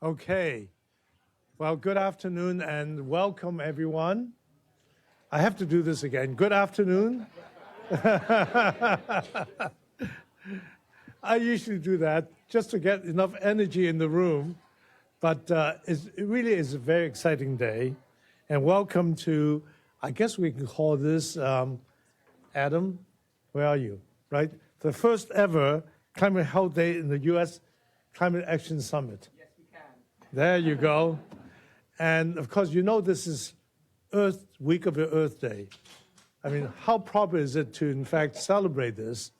Okay. Well, good afternoon and welcome, everyone. I have to do this again. Good afternoon. I usually do that just to get enough energy in the room, but it really is a very exciting day. And welcome to, I guess we can call this, Adam, where are you, right? The first ever Climate Health Day in the U.S. Climate Action Summit. Yes, we can. There you go. And of course, you know this is Week of the Earth Day. I mean, how proper is it to, in fact, celebrate this?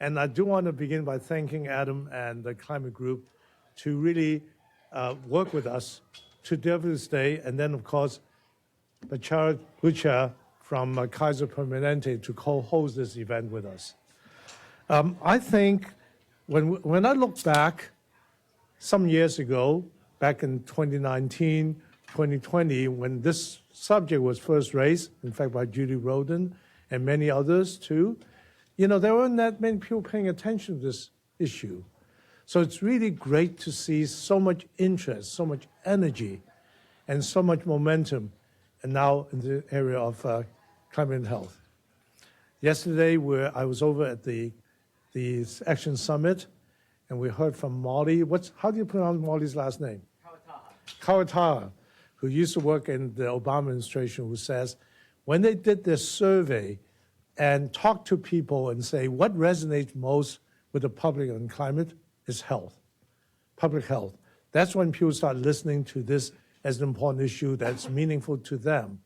And I do want to begin by thanking Adam and the Climate Group to really work with us to deliver this day. And then, of course, Bechara Choucair from Kaiser Permanente to co-host this event with us. I think when I look back some years ago, back in 2019, 2020, when this subject was first raised, in fact, by Judy Roden and many others too, you know, there weren't that many people paying attention to this issue. So it's really great to see so much interest, so much energy, and so much momentum, and now in the area of climate and health. Yesterday, I was over at the Action Summit, and we heard from Molly. How do you pronounce Molly's last name? Kawataha, who used to work in the Obama administration, who says when they did this survey and talked to people and say what resonates most with the public on climate is health, public health. That's when people start listening to this as an important issue that's meaningful to them.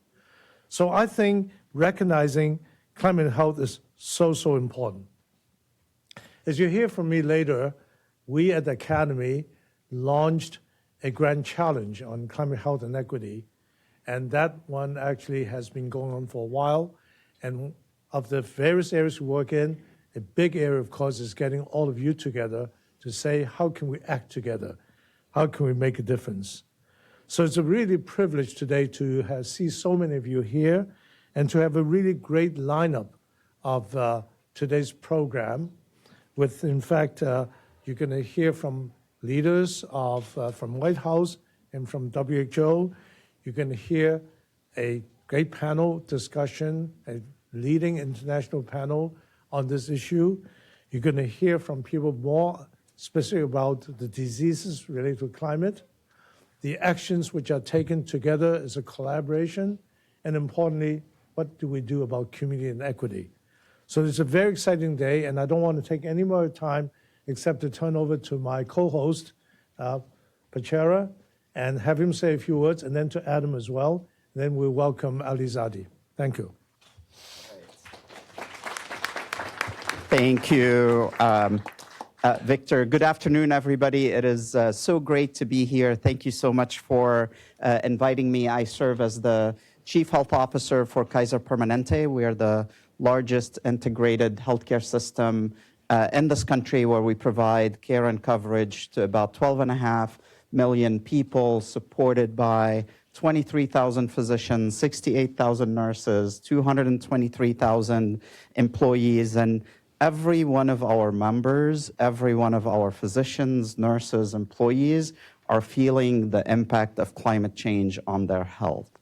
So I think recognizing climate and health is so, so important. As you hear from me later, we at the Academy launched a grand challenge on climate health and equity, and that one actually has been going on for a while. And of the various areas we work in, a big area, of course, is getting all of you together to say, how can we act together? How can we make a difference? So it's a really privilege today to see so many of you here and to have a really great lineup of today's program with, in fact, you're going to hear from leaders from White House and from WHO. You're going to hear a great panel discussion, a leading international panel on this issue. You're going to hear from people more specific about the diseases related to climate, the actions which are taken together as a collaboration, and importantly, what do we do about community and equity? So it's a very exciting day, and I don't want to take any more time except to turn over to my co-host, Bechara, and have him say a few words, and then to Adam as well. And then we'll welcome Ali Zaidi. Thank you. Thank you, Victor. Good afternoon, everybody. It is so great to be here. Thank you so much for inviting me. I serve as the Chief Health Officer for Kaiser Permanente. We are the largest integrated healthcare system in this country, where we provide care and coverage to about 12.5 million people, supported by 23,000 physicians, 68,000 nurses, 223,000 employees, and every one of our members, every one of our physicians, nurses, employees are feeling the impact of climate change on their health.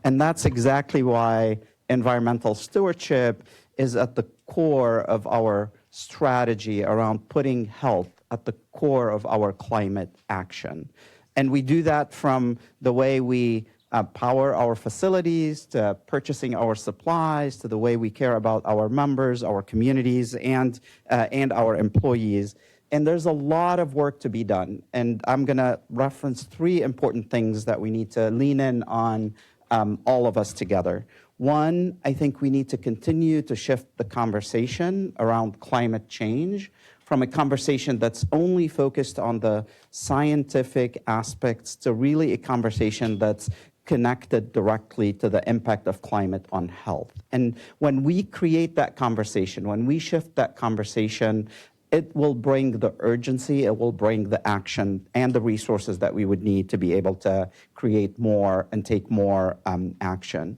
And that's exactly why environmental stewardship is at the core of our strategy around putting health at the core of our climate action. And we do that from the way we power our facilities, to purchasing our supplies, to the way we care about our members, our communities, and our employees. And there's a lot of work to be done. And I'm going to reference 3 important things that we need to lean in on, all of us together. One, I think we need to continue to shift the conversation around climate change from a conversation that's only focused on the scientific aspects to really a conversation that's connected directly to the impact of climate on health. And when we create that conversation, when we shift that conversation, it will bring the urgency, it will bring the action and the resources that we would need to be able to create more and take more action.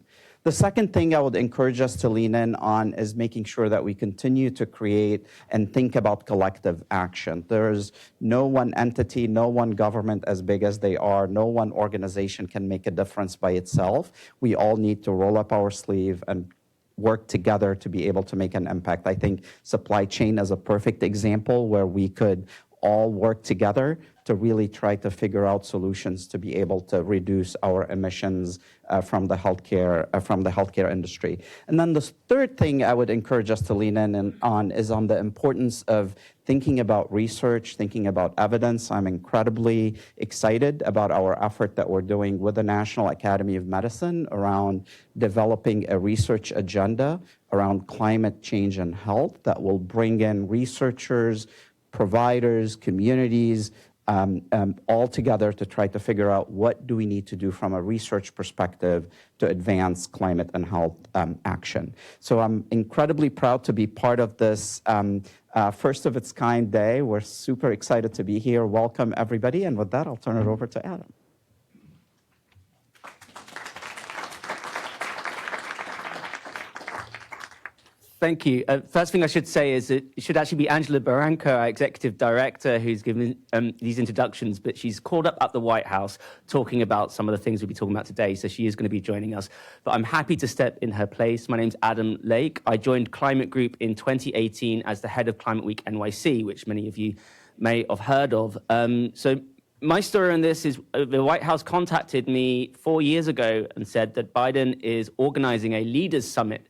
The second thing I would encourage us to lean in on is making sure that we continue to create and think about collective action. There is no one entity, no one government as big as they are, no one organization can make a difference by itself. We all need to roll up our sleeve and work together to be able to make an impact. I think supply chain is a perfect example where we could all work together to really try to figure out solutions to be able to reduce our emissions from the healthcare industry. And then the third thing I would encourage us to lean in on is on the importance of thinking about research, thinking about evidence. I'm incredibly excited about our effort that we're doing with the National Academy of Medicine around developing a research agenda around climate change and health that will bring in researchers, providers, communities, all together to try to figure out what do we need to do from a research perspective to advance climate and health action. So I'm incredibly proud to be part of this first of its kind day. We're super excited to be here. Welcome, everybody. And with that, I'll turn it over to Adam. Thank you. First thing I should say is that it should actually be Angela Barranco, our executive director, who's given these introductions, but she's called up at the White House talking about some of the things we'll be talking about today, so she is going to be joining us. But I'm happy to step in her place. My name's Adam Lake. I joined Climate Group in 2018 as the head of Climate Week NYC, which many of you may have heard of. So my story on this is the White House contacted me 4 years ago and said that Biden is organizing a leaders summit.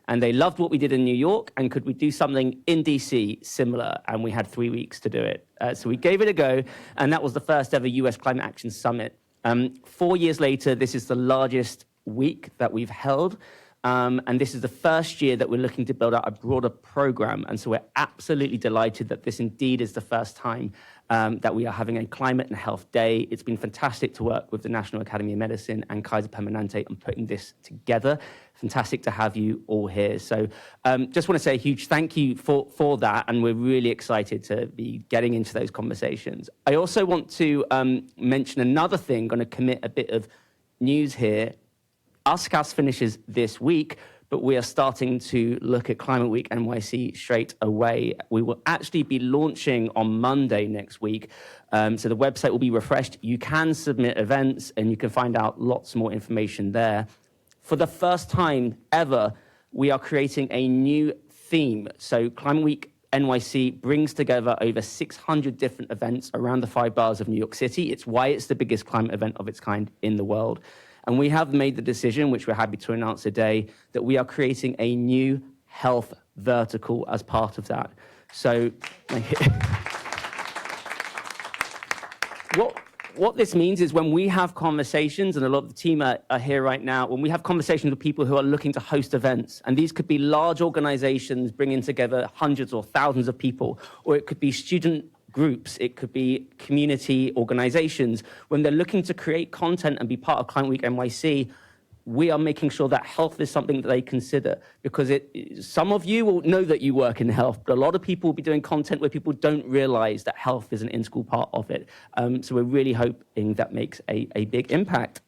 And they loved what we did in New York, and could we do something in DC similar? And we had 3 weeks to do it. So we gave it a go, and that was the first ever US Climate Action Summit. 4 years later, this is the largest week that we've held. And this is the first year that we're looking to build out a broader program. And so we're absolutely delighted that this indeed is the first time that we are having a Climate and Health Day. It's been fantastic to work with the National Academy of Medicine and Kaiser Permanente on putting this together. Fantastic to have you all here. So just want to say a huge thank you for that, and we're really excited to be getting into those conversations. I also want to mention another thing, going to commit a bit of news here. USCAS finishes this week, but we are starting to look at Climate Week NYC straight away. We will actually be launching on Monday next week. So the website will be refreshed. You can submit events, and you can find out lots more information there. For the first time ever, we are creating a new theme. So Climate Week NYC brings together over 600 different events around the 5 bars of New York City. It's why it's the biggest climate event of its kind in the world. And we have made the decision, which we're happy to announce today, that we are creating a new health vertical as part of that. So what this means is when we have conversations, and a lot of the team are here right now, when we have conversations with people who are looking to host events, and these could be large organizations bringing together hundreds or thousands of people, or it could be student groups, it could be community organizations. When they're looking to create content and be part of Climate Week NYC, we are making sure that health is something that they consider, because some of you will know that you work in health, but a lot of people will be doing content where people don't realize that health is an integral part of it. So we're really hoping that makes a big impact.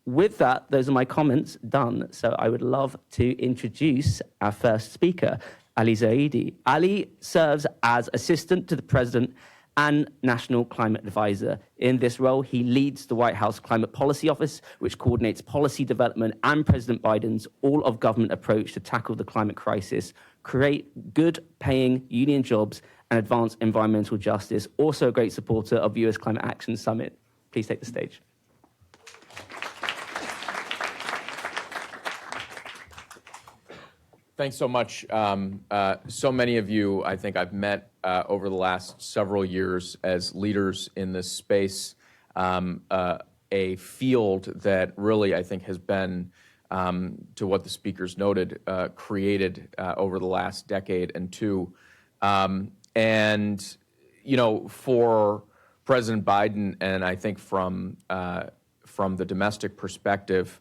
With that, those are my comments done. So I would love to introduce our first speaker, Ali Zaidi. Ali serves as assistant to the president and National Climate Advisor. In this role, he leads the White House Climate Policy Office, which coordinates policy development and President Biden's all-of-government approach to tackle the climate crisis, create good-paying union jobs, and advance environmental justice. Also a great supporter of US Climate Action Summit. Please take the stage. Thanks so much. So many of you, I think I've met over the last several years as leaders in this space, a field that really, I think, has been, to what the speakers noted, created over the last decade and two. And, you know, for President Biden, and I think from the domestic perspective,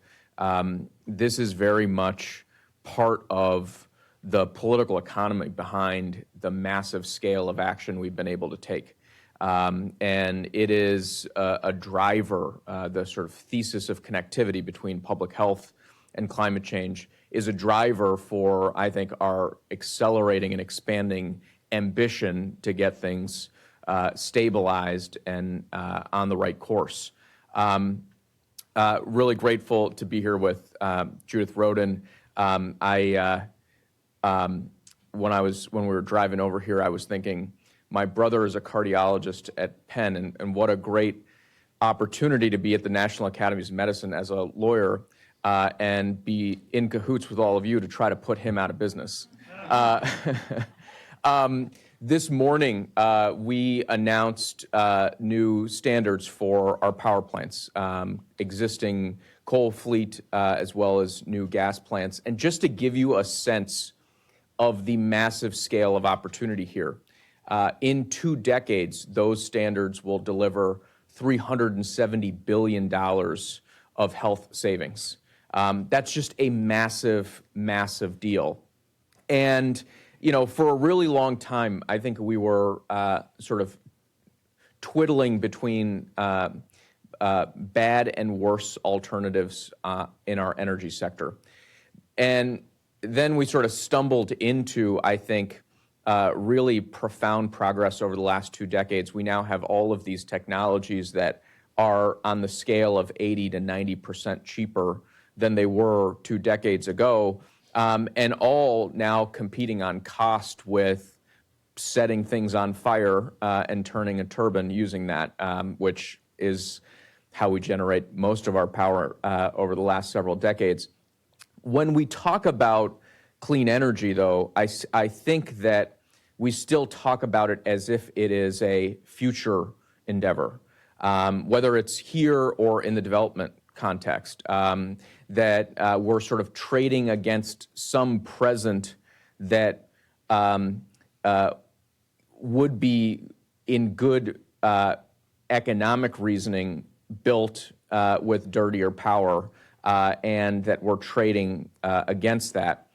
this is very much part of the political economy behind the massive scale of action we've been able to take. And it is a driver, the sort of thesis of connectivity between public health and climate change is a driver for, I think, our accelerating and expanding ambition to get things stabilized and on the right course. Really grateful to be here with Judith Rodin. When we were driving over here, I was thinking, my brother is a cardiologist at Penn, and what a great opportunity to be at the National Academies of Medicine as a lawyer and be in cahoots with all of you to try to put him out of business. This morning, we announced new standards for our power plants, existing coal fleet as well as new gas plants. And just to give you a sense of the massive scale of opportunity here, in 2 decades, those standards will deliver $370 billion of health savings. That's just a massive, massive deal. And for a really long time, I think we were sort of twiddling between bad and worse alternatives in our energy sector. And then we sort of stumbled into, I think, really profound progress over the last 2 decades. We now have all of these technologies that are on the scale of 80 to 90% cheaper than they were 2 decades ago. And all now competing on cost with setting things on fire and turning a turbine using that, which is how we generate most of our power over the last several decades. When we talk about clean energy, though, I think that we still talk about it as if it is a future endeavor, whether it's here or in the development context, that we're sort of trading against some present that would be in good economic reasoning built with dirtier power, and that we're trading against that.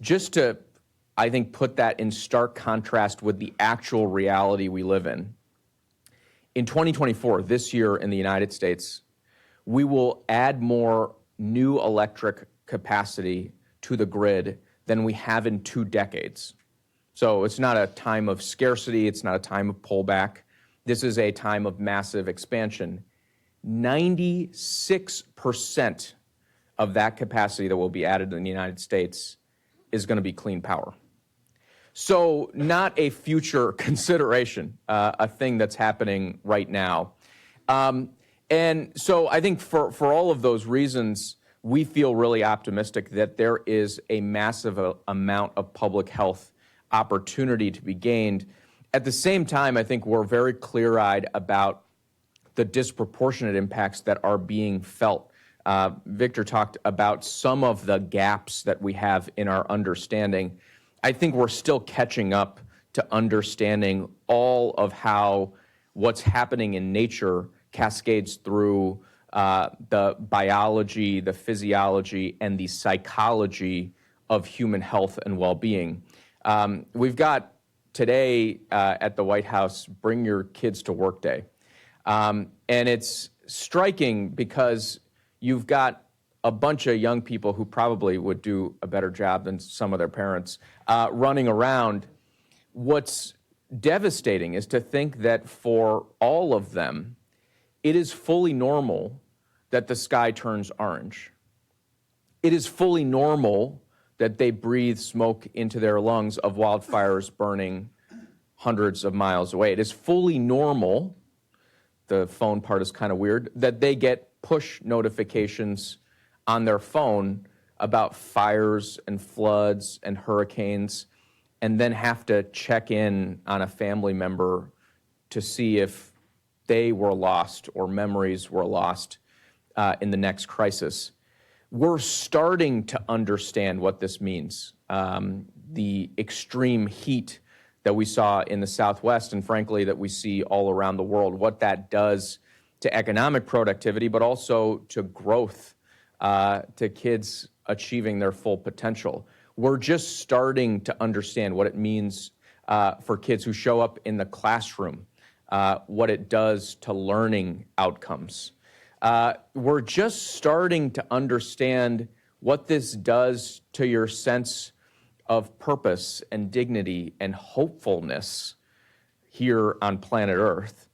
Just to, I think, put that in stark contrast with the actual reality we live in. In 2024, this year in the United States, we will add more new electric capacity to the grid than we have in 2 decades. So it's not a time of scarcity, it's not a time of pullback. This is a time of massive expansion. 96% of that capacity that will be added in the United States is going to be clean power. So not a future consideration, a thing that's happening right now. And so I think for all of those reasons, we feel really optimistic that there is a massive amount of public health opportunity to be gained. At the same time, I think we're very clear-eyed about the disproportionate impacts that are being felt. Victor talked about some of the gaps that we have in our understanding. I think we're still catching up to understanding all of how what's happening in nature cascades through the biology, the physiology, and the psychology of human health and well-being. We've got today at the White House, Bring Your Kids to Work Day. And it's striking because you've got a bunch of young people who probably would do a better job than some of their parents running around. What's devastating is to think that for all of them, it is fully normal that the sky turns orange. It is fully normal that they breathe smoke into their lungs of wildfires burning hundreds of miles away. It is fully normal, the phone part is kind of weird, that they get push notifications on their phone about fires and floods and hurricanes, and then have to check in on a family member to see if they were lost or memories were lost in the next crisis. We're starting to understand what this means. The extreme heat that we saw in the Southwest, and frankly, that we see all around the world, what that does to economic productivity, but also to growth, to kids achieving their full potential. We're just starting to understand what it means for kids who show up in the classroom, what it does to learning outcomes. We're just starting to understand what this does to your sense of purpose and dignity and hopefulness here on planet Earth.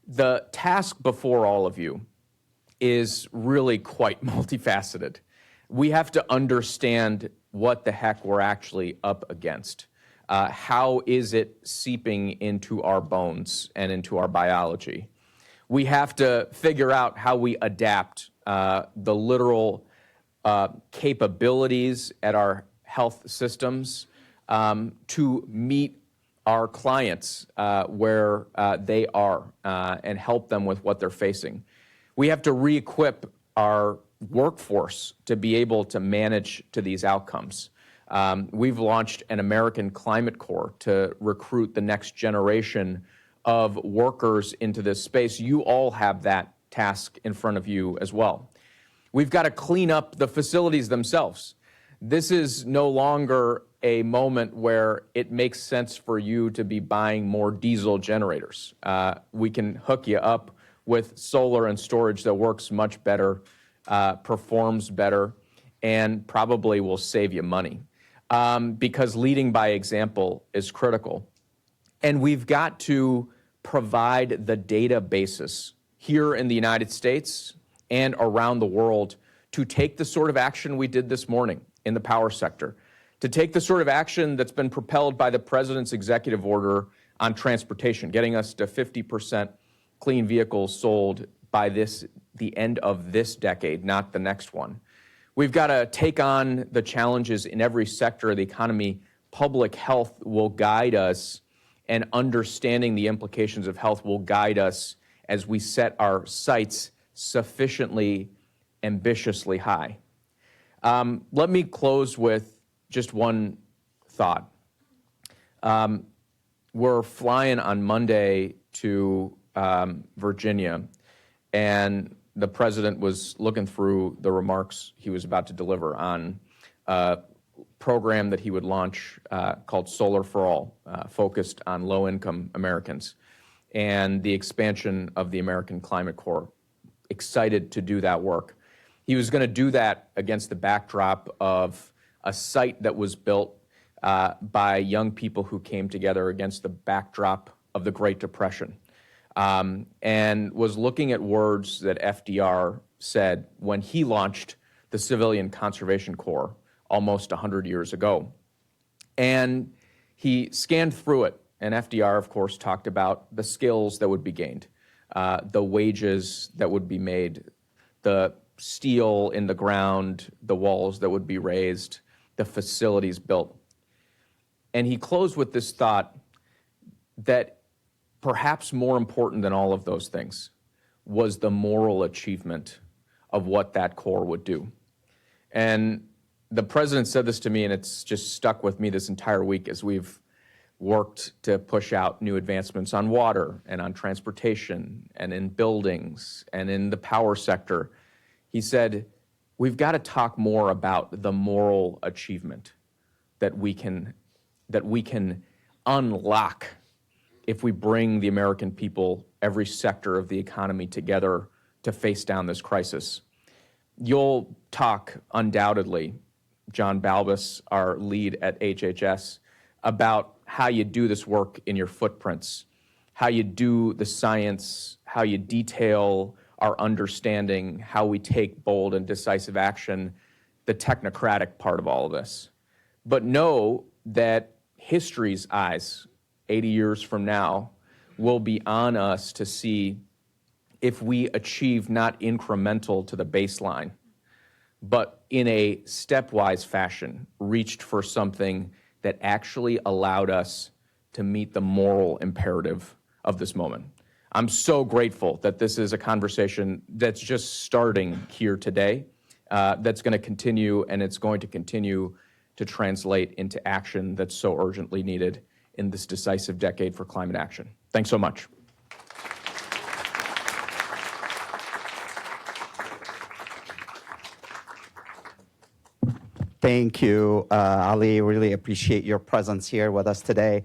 The task before all of you is really quite multifaceted. We have to understand what the heck we're actually up against. How is it seeping into our bones and into our biology? We have to figure out how we adapt the literal capabilities at our health systems to meet our clients where they are and help them with what they're facing. We have to re-equip our workforce to be able to manage to these outcomes. We've launched an American Climate Corps to recruit the next generation of workers into this space. You all have that task in front of you as well. We've got to clean up the facilities themselves. This is no longer a moment where it makes sense for you to be buying more diesel generators. We can hook you up with solar and storage that works much better, performs better, and probably will save you money because leading by example is critical. And we've got to provide the data basis here in the United States and around the world to take the sort of action we did this morning in the power sector, to take the sort of action that's been propelled by the president's executive order on transportation, getting us to 50% clean vehicles sold by the end of this decade, not the next one. We've got to take on the challenges in every sector of the economy. Public health will guide us, and understanding the implications of health will guide us as we set our sights sufficiently ambitiously high. Let me close with just one thought. We're flying on Monday to Virginia, and the president was looking through the remarks he was about to deliver on a program that he would launch called Solar for All, focused on low-income Americans, and the expansion of the American Climate Corps. Excited to do that work. He was going to do that against the backdrop of a site that was built by young people who came together against the backdrop of the Great Depression, and was looking at words that FDR said when he launched the Civilian Conservation Corps almost 100 years ago. And he scanned through it, and FDR, of course, talked about the skills that would be gained, the wages that would be made, the steel in the ground, the walls that would be raised, the facilities built. And he closed with this thought that perhaps more important than all of those things was the moral achievement of what that Corps would do. And the president said this to me, and it's just stuck with me this entire week as we've worked to push out new advancements on water and on transportation and in buildings and in the power sector. He said, we've got to talk more about the moral achievement that we can unlock if we bring the American people, every sector of the economy together to face down this crisis. You'll talk undoubtedly, John Balbus, our lead at HHS, about how you do this work in your footprints, how you do the science, how you detail our understanding, how we take bold and decisive action, the technocratic part of all of this. But know that history's eyes, 80 years from now, will be on us to see if we achieve not incremental to the baseline, but in a stepwise fashion, reached for something that actually allowed us to meet the moral imperative of this moment. I'm so grateful that this is a conversation that's just starting here today, that's going to continue, and it's going to continue to translate into action that's so urgently needed in this decisive decade for climate action. Thanks so much. Thank you, Ali. Really appreciate your presence here with us today.